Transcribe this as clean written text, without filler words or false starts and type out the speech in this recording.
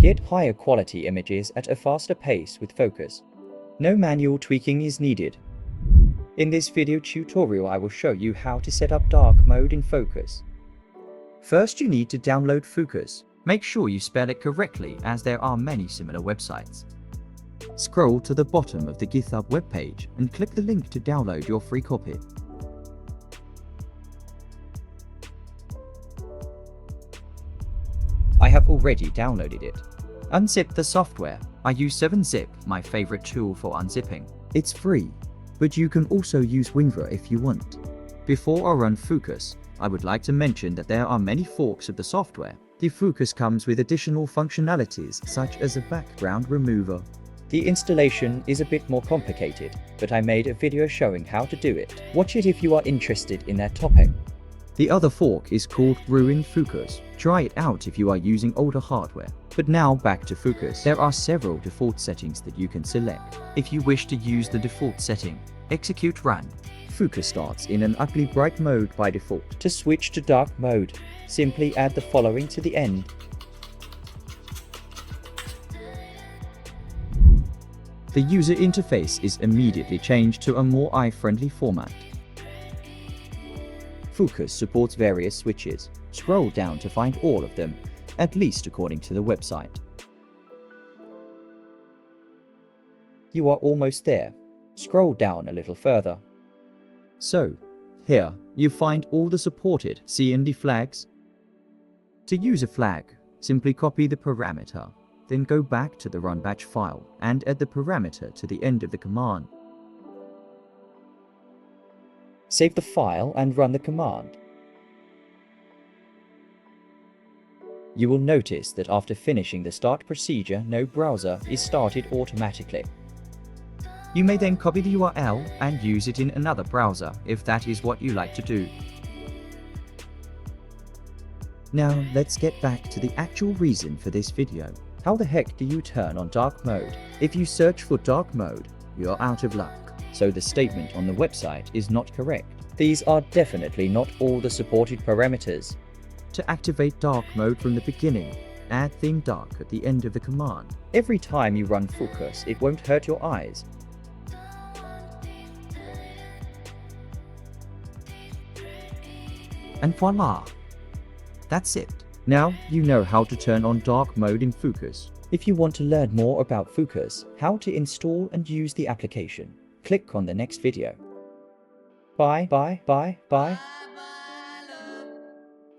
Get higher quality images at a faster pace with Fooocus. No manual tweaking is needed. In this video tutorial, I will show you how to set up dark mode in Fooocus. First, you need to download Fooocus. Make sure you spell it correctly, as there are many similar websites. Scroll to the bottom of the GitHub webpage and click the link to download your free copy. I have already downloaded it. Unzip the software. I use 7-Zip, my favorite tool for unzipping. It's free, but you can also use WinRAR if you want. Before I run Fooocus, I would like to mention that there are many forks of the software. The Fooocus comes with additional functionalities such as a background remover. The installation is a bit more complicated, but I made a video showing how to do it. Watch it if you are interested in that topic. The other fork is called Ruin Fooocus. Try it out if you are using older hardware. But now back to Fooocus. There are several default settings that you can select. If you wish to use the default setting, execute run. Fooocus starts in an ugly bright mode by default. To switch to dark mode, simply add the following to the end. The user interface is immediately changed to a more eye-friendly format. Fooocus supports various switches. Scroll down to find all of them, at least according to the website. You are almost there. Scroll down a little further. So, here you find all the supported CND flags. To use a flag, simply copy the parameter, then go back to the run batch file and add the parameter to the end of the command. Save the file and run the command. You will notice that after finishing the start procedure, no browser is started automatically. You may then copy the URL and use it in another browser if that is what you like to do. Now let's get back to the actual reason for this video. How the heck do you turn on dark mode? If you search for dark mode, you're out of luck. So the statement on the website is not correct. These are definitely not all the supported parameters. To activate dark mode from the beginning, add theme dark at the end of the command. Every time you run Fooocus, it won't hurt your eyes. And voila! That's it. Now you know how to turn on dark mode in Fooocus. If you want to learn more about Fooocus, how to install and use the application, click on the next video. Bye.